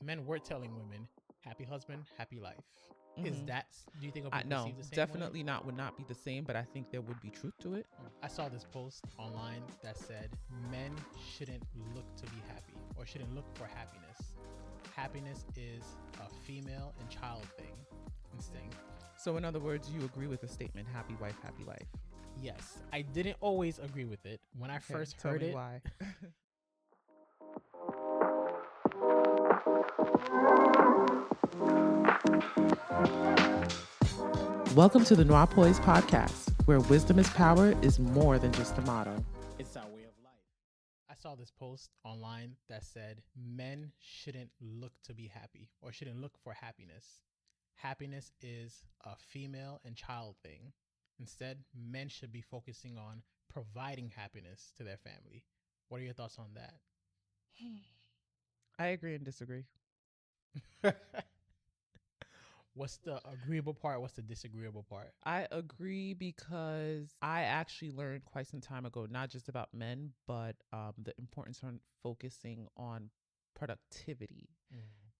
men were telling women, happy husband, happy life. Is Hmm. that, do you think it'll be No, perceived the same way? definitely not. Would not be the same, but I think there would be truth to it. I saw this post online that said men shouldn't look to be happy or shouldn't look for happiness. Happiness is a female and child thing, instinct. So, in other words, you agree with the statement, happy wife, happy life. Yes, I didn't always agree with it. When I Okay, first tell heard me it, why. Welcome to the NOIRPOISED podcast, where wisdom is power is more than just a motto. it's our way of life. I saw this post online that said men shouldn't look to be happy or shouldn't look for happiness. Happiness is a female and child thing. Instead, men should be focusing on providing happiness to their family. What are your thoughts on I agree and disagree. that? What's the agreeable part? What's the disagreeable part? I agree because I actually learned quite some time ago, not just about men, but the importance on focusing on productivity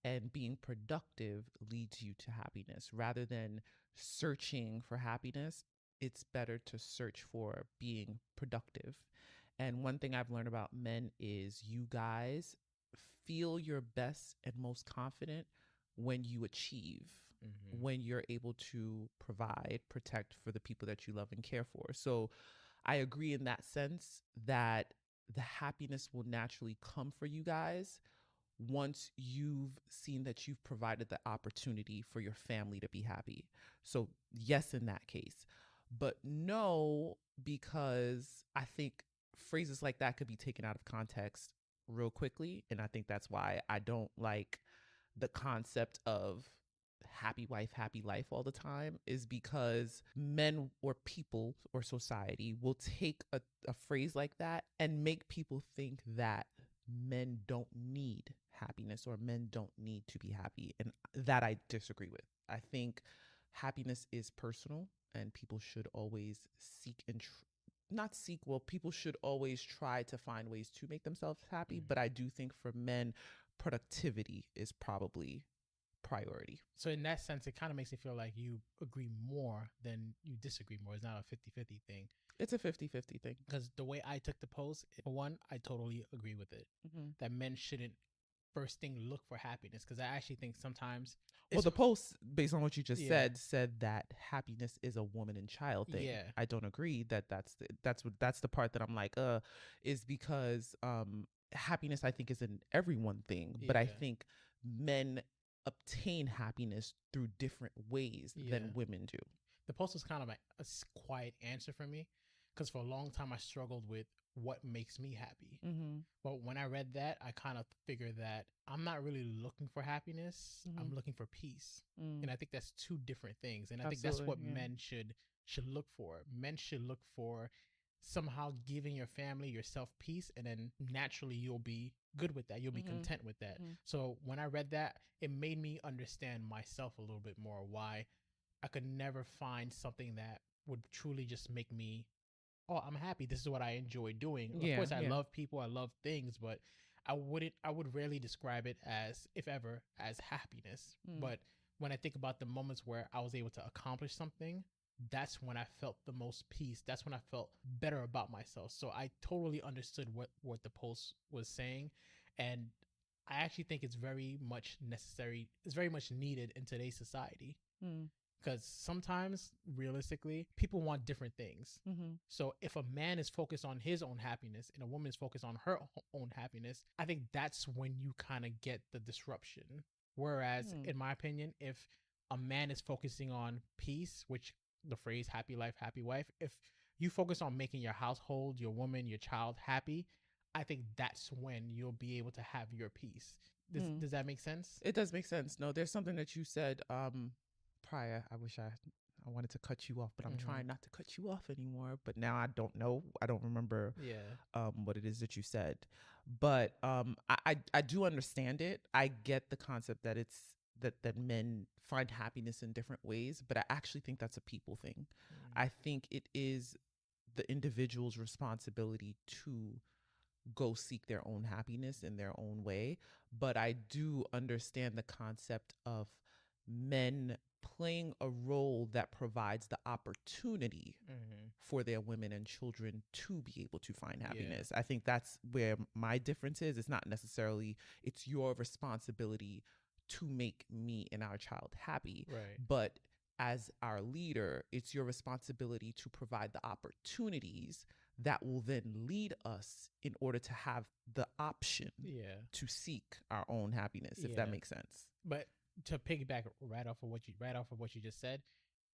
and being productive leads you to happiness rather than searching for happiness. It's better to search for being productive. And one thing I've learned about men is you guys feel your best and most confident when you achieve, when you're able to provide, protect for the people that you love and care for. So I agree in that sense that the happiness will naturally come for you guys once you've seen that you've provided the opportunity for your family to be happy. So, yes, in that case, but no, because I think phrases like that could be taken out of context real quickly. And I think that's why I don't like the concept of happy wife, happy life all the time, is because men or people or society will take a phrase like that and make people think that men don't need happiness or men don't need to be happy. And that I disagree with. I think happiness is personal and people should always seek and not seek, well, people should always try to find ways to make themselves happy. But I do think for men, productivity is probably priority. So in that sense, it kind of makes it feel like you agree more than you disagree more. It's not a 50-50 thing. It's a 50-50 thing. Because the way I took the post, for one, I totally agree with it. That men shouldn't first thing look for happiness. Because I actually think sometimes, Well, the post, based on what you just Yeah. said that happiness is a woman and child thing. Yeah. I don't agree that that's the part that I'm like, is because happiness I think is an everyone thing, but I Yeah. think men obtain happiness through different ways than Yeah. women do. The post was kind of like a quiet answer for me. Because for a long time, I struggled with what makes me happy. But when I read that, I kind of figured that I'm not really looking for happiness. I'm looking for peace. And I think that's two different things. And I think that's what Absolutely, yeah. men should look for. Men should look for somehow giving your family, yourself peace, and then naturally you'll be good with that. You'll be content with that. So when I read that, it made me understand myself a little bit more, why I could never find something that would truly just make me, oh, I'm happy. This is what I enjoy doing. Of Yeah, course, I yeah. love people, I love things, but I would rarely describe it as, if ever, as happiness. But when I think about the moments where I was able to accomplish something, that's when I felt the most peace. That's when I felt better about myself. So I totally understood what the post was saying. And I actually think it's very much necessary. It's very much needed in today's society. Because sometimes, realistically, people want different things. So if a man is focused on his own happiness and a woman is focused on her own happiness, I think that's when you kind of get the disruption. Whereas, in my opinion, if a man is focusing on peace, which the phrase happy life, happy wife, if you focus on making your household, your woman, your child happy, I think that's when you'll be able to have your peace. Does that make sense? It does make sense. No, there's something that you said prior. I wanted to cut you off, but I'm trying not to cut you off anymore. But now I don't know. I don't remember what it is that you said. But I do understand it. I get the concept that it's that men find happiness in different ways, but I actually think that's a people thing. I think it is the individual's responsibility to go seek their own happiness in their own way. But I do understand the concept of men playing a role that provides the opportunity for their women and children to be able to find happiness. I think that's where my difference is. It's not necessarily it's your responsibility to make me and our child happy, but as our leader, it's your responsibility to provide the opportunities that will then lead us in order to have the option to seek our own happiness, if that makes sense. But to piggyback right off of what you just said,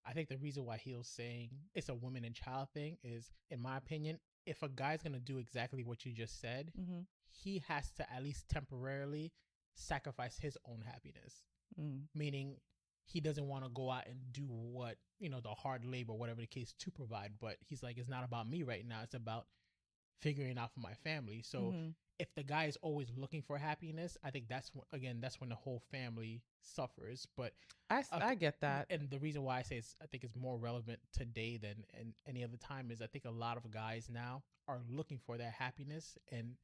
I think the reason why he was saying it's a woman and child thing is, in my opinion, if a guy's gonna do exactly what you just said, he has to at least temporarily sacrifice his own happiness. Meaning he doesn't want to go out and do what, the hard labor, whatever the case, to provide. But he's like, it's not about me right now. It's about figuring out for my family. So if the guy is always looking for happiness, I think that's when the whole family suffers. But I get that. And the reason why I think it's more relevant today than any other time is I think a lot of guys now are looking for that happiness, and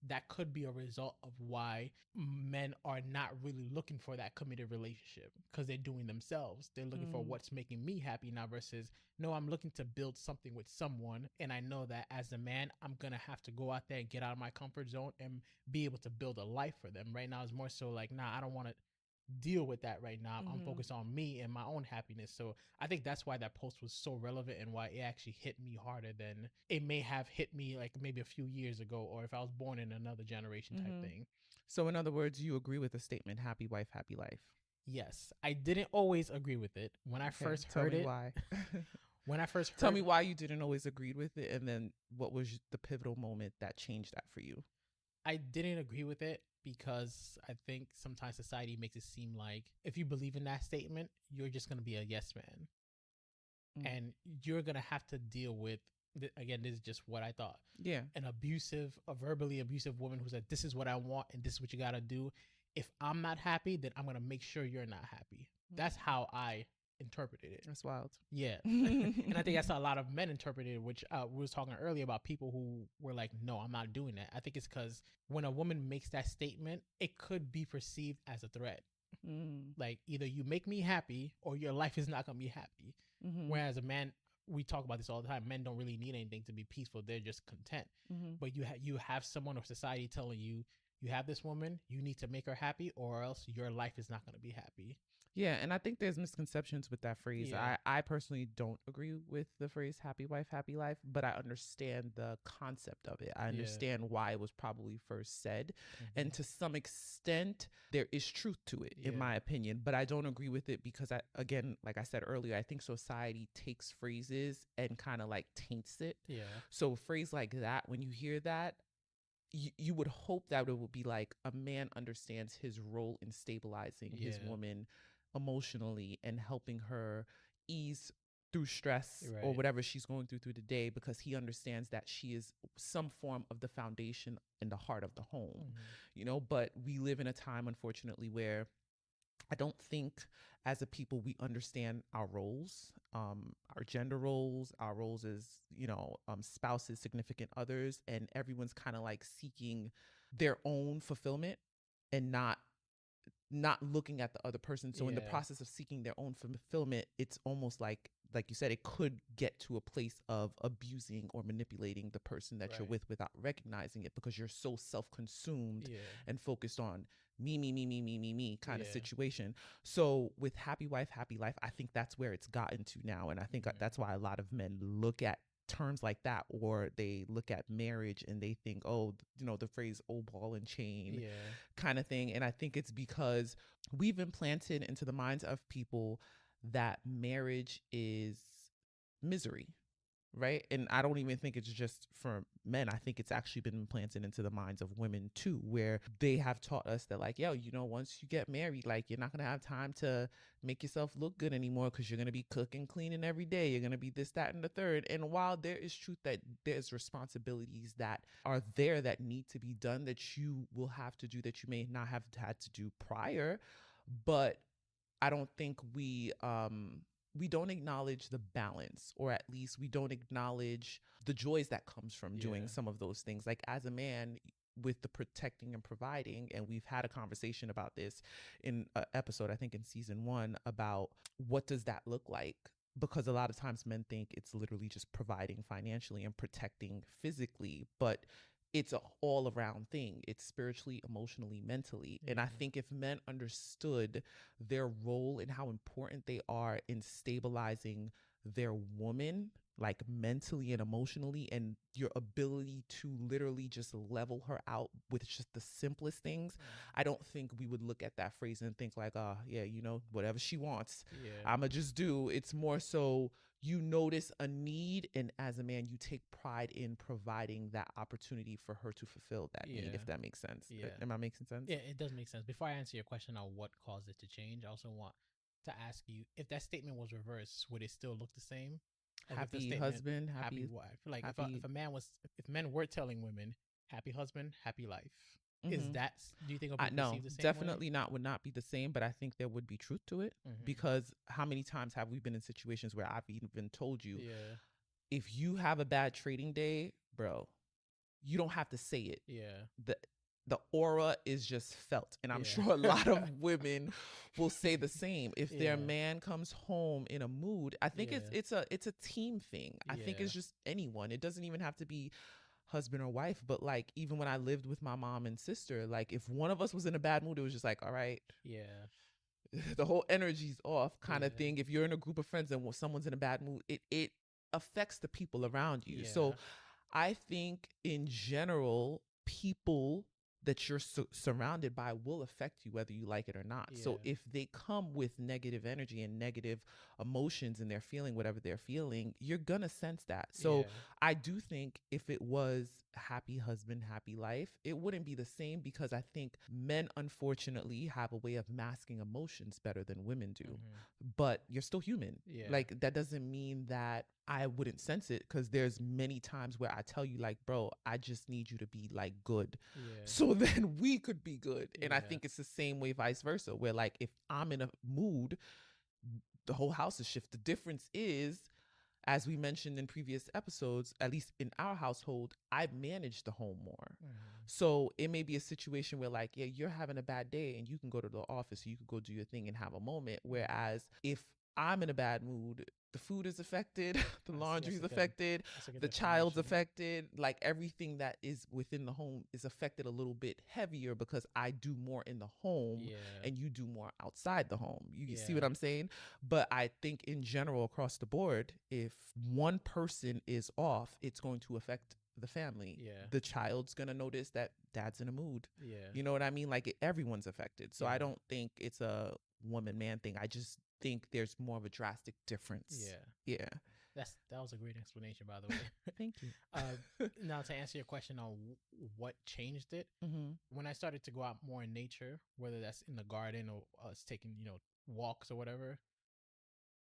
that could be a result of why men are not really looking for that committed relationship, because they're doing themselves. They're looking for what's making me happy now versus, no, I'm looking to build something with someone. And I know that as a man, I'm going to have to go out there and get out of my comfort zone and be able to build a life for them. Right now, it's more so like, nah, I don't want to deal with that right now. I'm focused on me and my own happiness. So I think that's why that post was so relevant and why it actually hit me harder than it may have hit me like maybe a few years ago, or if I was born in another generation type thing. So in other words, you agree with the statement, happy wife, happy life? Yes. I didn't always agree with it. When I first heard it. Why? When I first heard Tell me why you didn't always agree with it, and then what was the pivotal moment that changed that for you? I didn't agree with it because I think sometimes society makes it seem like if you believe in that statement, you're just going to be a yes man. And you're going to have to deal with, again, this is just what I thought. Yeah. A verbally abusive woman who said, this is what I want and this is what you got to do. If I'm not happy, then I'm going to make sure you're not happy. That's how I interpreted it. That's wild. Yeah. And I think that's how a lot of men interpreted it, which we was talking earlier about people who were like, no, I'm not doing that. I think it's because when a woman makes that statement, it could be perceived as a threat. Like either you make me happy or your life is not going to be happy. Whereas a man, we talk about this all the time, men don't really need anything to be peaceful. They're just content. But you have someone or society telling you, you have this woman, you need to make her happy or else your life is not going to be happy. Yeah, and I think there's misconceptions with that phrase. Yeah. I personally don't agree with the phrase happy wife, happy life, but I understand the concept of it. I understand why it was probably first said. And to some extent, there is truth to it, in my opinion. But I don't agree with it because, again, like I said earlier, I think society takes phrases and kind of like taints it. Yeah. So a phrase like that, when you hear that, you would hope that it would be like a man understands his role in stabilizing his woman emotionally and helping her ease through stress or whatever she's going through the day, because he understands that she is some form of the foundation in the heart of the home, but we live in a time, unfortunately, where I don't think as a people we understand our roles, our gender roles, our roles as, spouses, significant others, and everyone's kind of like seeking their own fulfillment and not looking at the other person. So in the process of seeking their own fulfillment, it's almost like you said, it could get to a place of abusing or manipulating the person that you're with without recognizing it, because you're so self-consumed and focused on me kind of situation. So with happy wife, happy life, I think that's where it's gotten to now. And I think that's why a lot of men look at terms like that, or they look at marriage and they think, oh, the phrase "old ball and chain" kind of thing. And I think it's because we've implanted into the minds of people that marriage is misery, right? And I don't even think it's just for men. I think it's actually been implanted into the minds of women too, where they have taught us that, like, yo, once you get married, like, you're not going to have time to make yourself look good anymore, because you're going to be cooking, cleaning every day. You're going to be this, that, and the third. And while there is truth that there's responsibilities that are there that need to be done, that you will have to do, that you may not have had to do prior, but I don't think we we don't acknowledge the balance, or at least we don't acknowledge the joys that comes from doing some of those things. Like as a man, with the protecting and providing, and we've had a conversation about this in an episode, I think in season 1, about what does that look like, because a lot of times men think it's literally just providing financially and protecting physically, but it's a all around thing. It's spiritually, emotionally, mentally. And I think if men understood their role and how important they are in stabilizing their woman, like mentally and emotionally, and your ability to literally just level her out with just the simplest things, I don't think we would look at that phrase and think like, yeah, you know, whatever she wants, I'ma just do. It's more so you notice a need, and as a man, you take pride in providing that opportunity for her to fulfill that need, if that makes sense. Am I making sense? Yeah, it does make sense. Before I answer your question on what caused it to change, I also want to ask you, if that statement was reversed, would it still look the same? Like happy husband, happy wife. Like happy, if men were telling women, happy husband, happy life, is that, do you think it would be no, perceived the same definitely way? not, would not be the same, but I think there would be truth to it, because how many times have we been in situations where I've even told you, if you have a bad trading day, bro, you don't have to say it. The aura is just felt. And I'm sure a lot of women will say the same. If their man comes home in a mood, I think it's a team thing. I think it's just anyone. It doesn't even have to be husband or wife, but like even when I lived with my mom and sister, like if one of us was in a bad mood, it was just like, all right, the whole energy's off kind of thing. If you're in a group of friends and someone's in a bad mood, it affects the people around you. So I think in general, people that you're surrounded by will affect you whether you like it or not. So if they come with negative energy and negative emotions and they're feeling whatever they're feeling, you're gonna sense that. So I do think if it was happy husband, happy life, it wouldn't be the same, because I think men unfortunately have a way of masking emotions better than women do. But you're still human. Like that doesn't mean that I wouldn't sense it, because there's many times where I tell you like, bro, I just need you to be like good, so then we could be good. And I think it's the same way vice versa, where like if I'm in a mood, the whole house is shift. The difference is, as we mentioned in previous episodes, at least in our household, I manage the home more. So it may be a situation where like, yeah, you're having a bad day and you can go to the office, or you could go do your thing and have a moment. Whereas if I'm in a bad mood, the food is affected, the laundry's affected, the child's affected, like everything that is within the home is affected a little bit heavier, because I do more in the home and you do more outside the home. You see what I'm saying? But I think in general, across the board, if one person is off, it's going to affect the family. The child's gonna notice that dad's in a mood. You know what I mean? Like everyone's affected. So I don't think it's a woman man thing. I just think there's more of a drastic difference. That was a great explanation, by the way. Thank you. Now to answer your question on what changed it, when I started to go out more in nature, whether that's in the garden or us taking walks or whatever,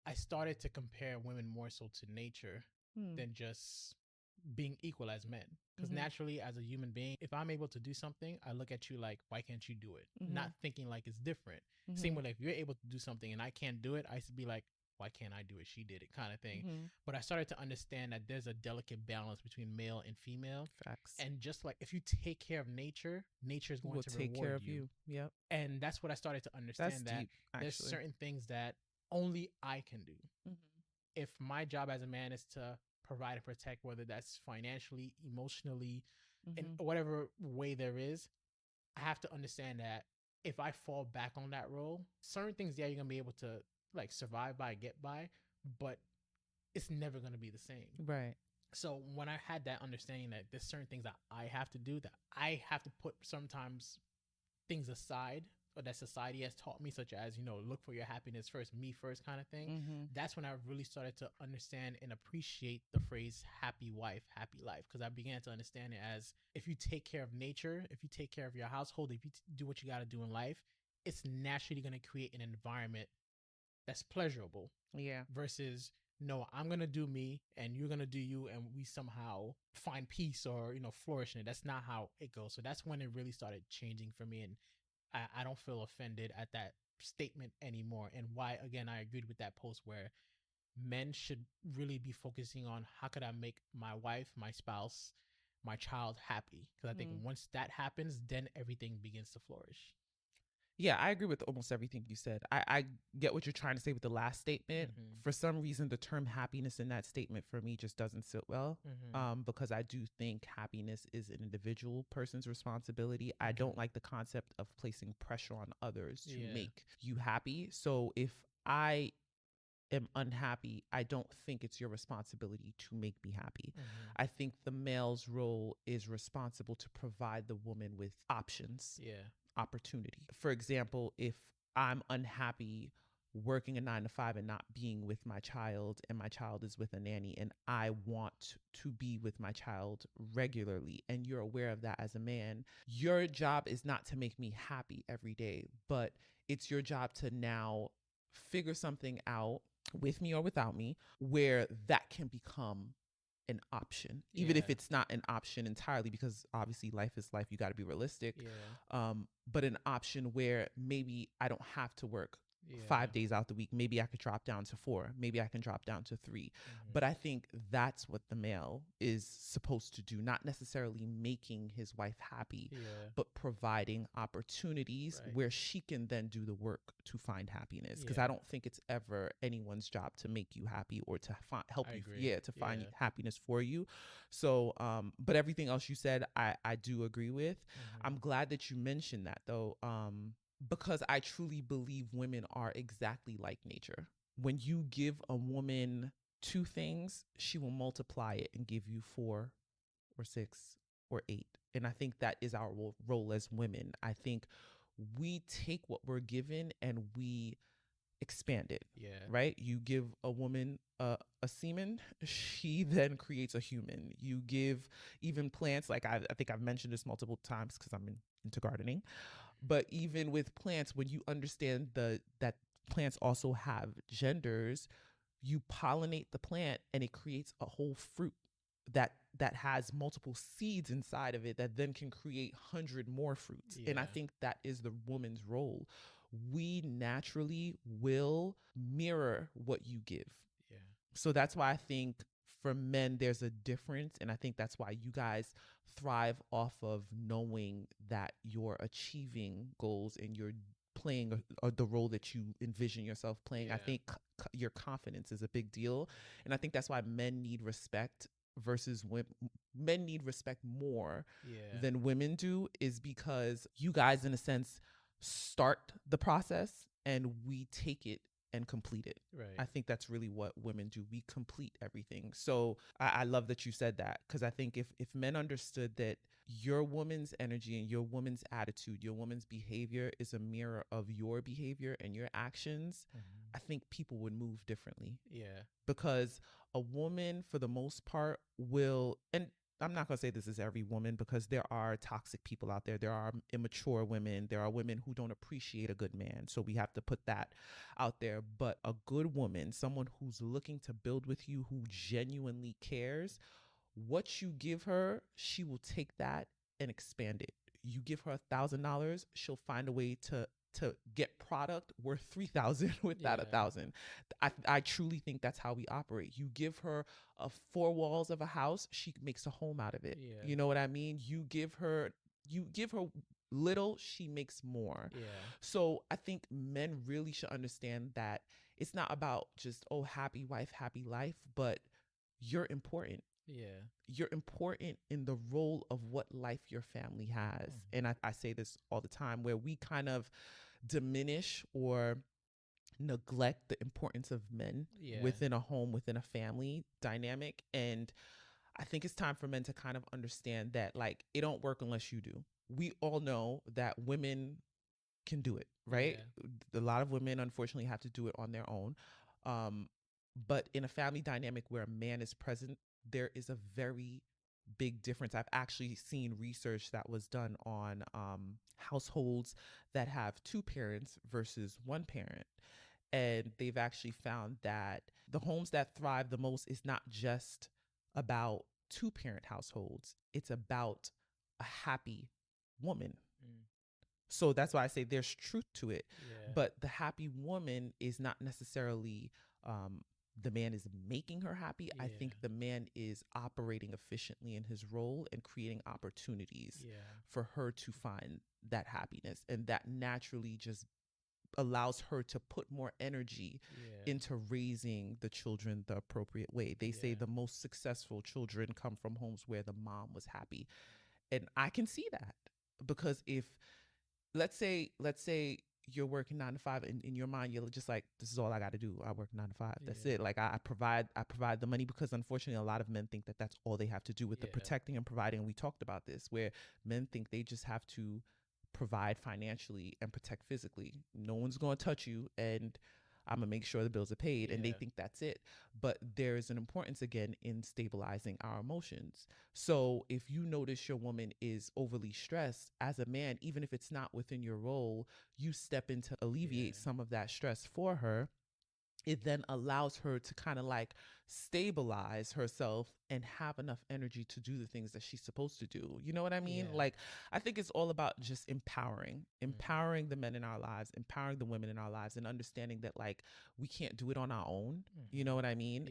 I started to compare women more so to nature than just being equal as men. Because naturally, as a human being, if I'm able to do something, I look at you like, why can't you do it? Not thinking like it's different. Same way, like, if you're able to do something and I can't do it, I used to be like, why can't I do it? She did it, kind of thing. But I started to understand that there's a delicate balance between male and female. Facts. And just like if you take care of nature, nature is going to take reward care of you. Yep. And that's what I started to understand. That's that deep, there's certain things that only I can do. If my job as a man is to provide and protect, whether that's financially, emotionally, in whatever way there is, I have to understand that if I fall back on that role, certain things, you're gonna be able to like survive by, get by, but it's never gonna be the same. Right. So when I had that understanding that there's certain things that I have to do, that I have to put sometimes things aside, or that society has taught me, such as, look for your happiness first, me first, kind of thing. That's when I really started to understand and appreciate the phrase happy wife, happy life. Because I began to understand it as, if you take care of nature, if you take care of your household, if you do what you got to do in life, it's naturally going to create an environment that's pleasurable. Versus, no, I'm going to do me and you're going to do you, and we somehow find peace or, flourish in it. That's not how it goes. So that's when it really started changing for me. And I don't feel offended at that statement anymore. And why, again, I agreed with that post where men should really be focusing on how could I make my wife, my spouse, my child happy. Because I think once that happens, then everything begins to flourish. Yeah, I agree with almost everything you said. I get what you're trying to say with the last statement. For some reason, the term happiness in that statement for me just doesn't sit well, because I do think happiness is an individual person's responsibility. I don't like the concept of placing pressure on others to make you happy. So if I am unhappy, I don't think it's your responsibility to make me happy. I think the male's role is responsible to provide the woman with options, opportunity. For example, if I'm unhappy working a 9 to 5 and not being with my child, and my child is with a nanny, and I want to be with my child regularly, and you're aware of that as a man, your job is not to make me happy every day, but it's your job to now figure something out with me or without me where that can become an option, even if it's not an option entirely, because obviously life is life, you got to be realistic. But an option where maybe I don't have to work 5 days out the week. Maybe I could drop down to 4. Maybe I can drop down to 3. But I think that's what the male is supposed to do, not necessarily making his wife happy, but providing opportunities where she can then do the work to find happiness. Because I don't think it's ever anyone's job to make you happy or to help you, to find happiness for you. So, but everything else you said, I do agree with. I'm glad that you mentioned that though. Because I truly believe women are exactly like nature. When you give a woman 2 things, she will multiply it and give you 4 or 6 or 8. And I think that is our role as women. I think we take what we're given and we expand it. Right? You give a woman a semen, she then creates a human. You give even plants, like I think I've mentioned this multiple times because I'm into gardening. But even with plants, when you understand that plants also have genders, you pollinate the plant and it creates a whole fruit that has multiple seeds inside of it that then can create 100 more fruits. And I think that is the woman's role. We naturally will mirror what you give. So that's why I think for men, there's a difference. And I think that's why you guys thrive off of knowing that you're achieving goals and you're playing the role that you envision yourself playing. I think your confidence is a big deal. And I think that's why men need respect versus men need respect more than women do, is because you guys, in a sense, start the process and we take it and complete it. I think that's really what women do. We complete everything. So I love that you said that, because I think if men understood that your woman's energy and your woman's attitude, your woman's behavior is a mirror of your behavior and your actions, I think people would move differently. Because a woman, for the most part, will, and I'm not going to say this is every woman, because there are toxic people out there. There are immature women. There are women who don't appreciate a good man. So we have to put that out there. But a good woman, someone who's looking to build with you, who genuinely cares, what you give her, she will take that and expand it. You give her $1,000, she'll find a way to get product worth 3,000 with that 1,000. I truly think that's how we operate. You give her 4 walls of a house, she makes a home out of it. You know what I mean? You give her little, she makes more. So I think men really should understand that it's not about just, oh, happy wife, happy life, but you're important. You're important in the role of what life your family has. And I say this all the time, where we kind of diminish or neglect the importance of men within a home, within a family dynamic. And I think it's time for men to kind of understand that, like, it don't work unless you do. We all know that women can do it, right? A lot of women, unfortunately, have to do it on their own. But in a family dynamic where a man is present, there is a very big difference. I've actually seen research that was done on households that have 2 parents versus 1 parent. And they've actually found that the homes that thrive the most is not just about 2-parent households. It's about a happy woman. So that's why I say there's truth to it. But the happy woman is not necessarily the man is making her happy. I think the man is operating efficiently in his role and creating opportunities for her to find that happiness. And that naturally just allows her to put more energy into raising the children the appropriate way. They say the most successful children come from homes where the mom was happy. And I can see that, because if let's say you're working 9 to 5, and in your mind you're just like, this is all I got to do. I work 9 to 5. That's it. Like I provide the money, because unfortunately a lot of men think that that's all they have to do with the protecting and providing. And we talked about this, where men think they just have to provide financially and protect physically. No one's going to touch you, and I'm going to make sure the bills are paid. And they think that's it. But there's an importance, again, in stabilizing our emotions. So if you notice your woman is overly stressed, as a man, even if it's not within your role, you step in to alleviate some of that stress for her. It then allows her to kind of like stabilize herself and have enough energy to do the things that she's supposed to do. You know what I mean? Like, I think it's all about just empowering the men in our lives, empowering the women in our lives, and understanding that, like, we can't do it on our own. You know what I mean?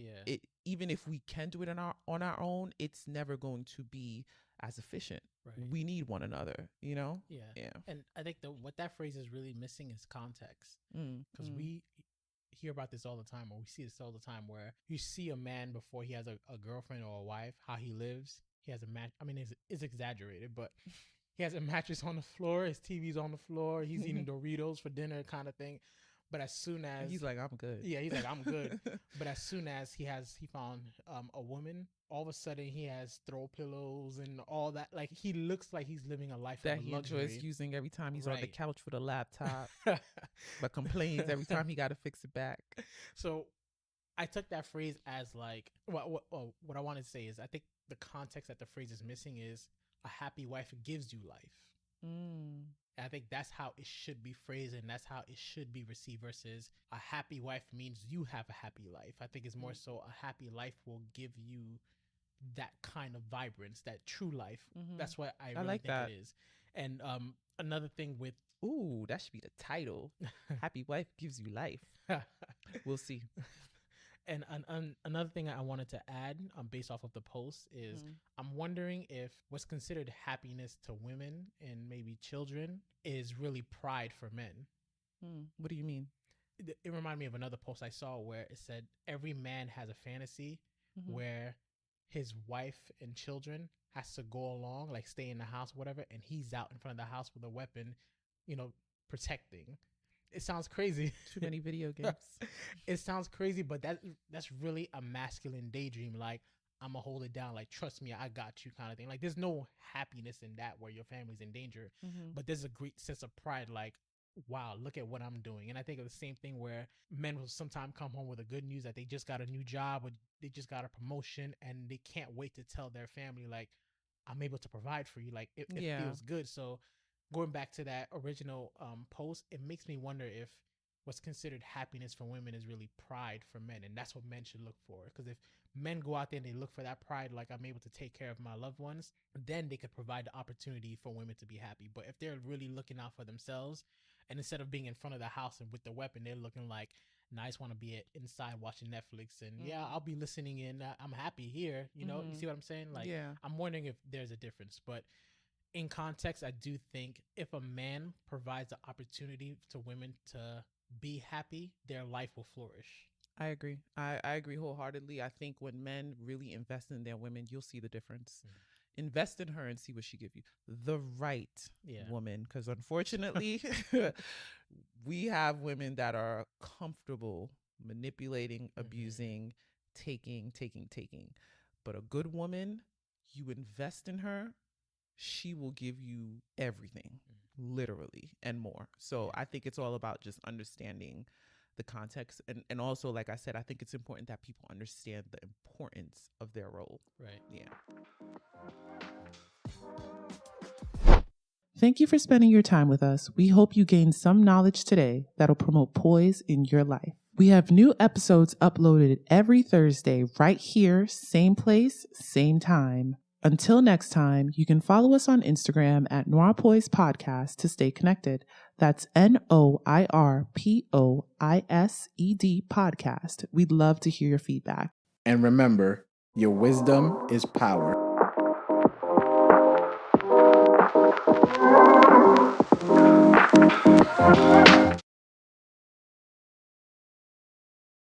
Even if we can do it on our own, it's never going to be as efficient. We need one another, you know? And I think what that phrase is really missing is context. Because we hear about this all the time, or we see this all the time, where you see a man before he has a girlfriend or a wife, how he lives. He has a I mean, it's exaggerated, but he has a mattress on the floor, his TV's on the floor, he's eating Doritos for dinner, kind of thing. But as soon as he's like, I'm good. Yeah, he's like, I'm good. But as soon as he found a woman, all of a sudden he has throw pillows and all that. Like, he looks like he's living a life that of luxury. He enjoys using every time he's on the couch with a laptop, but complains every time he got to fix it back. So I took that phrase as like, what I wanted to say is, I think the context that the phrase is missing is, a happy wife gives you life. I think that's how it should be phrased, and that's how it should be received, versus a happy wife means you have a happy life. I think it's more so a happy life will give you that kind of vibrance, that true life. That's what I really think it is. And another thing with... Ooh, that should be the title. Happy wife gives you life. We'll see. And another thing I wanted to add, based off of the post, is I'm wondering if what's considered happiness to women and maybe children is really pride for men. What do you mean? It reminded me of another post I saw where it said every man has a fantasy where his wife and children has to go along, like stay in the house, whatever, and he's out in front of the house with a weapon, protecting. It sounds crazy. Too many video games. It sounds crazy, but that's really a masculine daydream. Like, I'm gonna hold it down. Like, trust me, I got you, kind of thing. Like, there's no happiness in that where your family's in danger, but there's a great sense of pride. Like, wow, look at what I'm doing. And I think of the same thing where men will sometimes come home with the good news that they just got a new job, or they just got a promotion, and they can't wait to tell their family, like, I'm able to provide for you. Like, it feels good. So going back to that original post, it makes me wonder if what's considered happiness for women is really pride for men, and that's what men should look for. Because if men go out there and they look for that pride, like, I'm able to take care of my loved ones, then they could provide the opportunity for women to be happy. But if they're really looking out for themselves, and instead of being in front of the house and with the weapon, they're looking like, I just want to be inside watching Netflix, and I'll be listening in. I'm happy here. You see what I'm saying? Like, I'm wondering if there's a difference. But in context, I do think if a man provides the opportunity to women to be happy, their life will flourish. I agree. I agree wholeheartedly. I think when men really invest in their women, you'll see the difference. Invest in her and see what she give you. The right woman. Because unfortunately, we have women that are comfortable manipulating, abusing, taking. But a good woman, you invest in her, she will give you everything, literally, and more. So I think it's all about just understanding the context. And also, like I said, I think it's important that people understand the importance of their role. Right. Yeah. Thank you for spending your time with us. We hope you gained some knowledge today that'll promote poise in your life. We have new episodes uploaded every Thursday right here, same place, same time. Until next time, you can follow us on Instagram at NOIRPOISED Podcast to stay connected. That's NOIRPOISED podcast. We'd love to hear your feedback. And remember, your wisdom is power.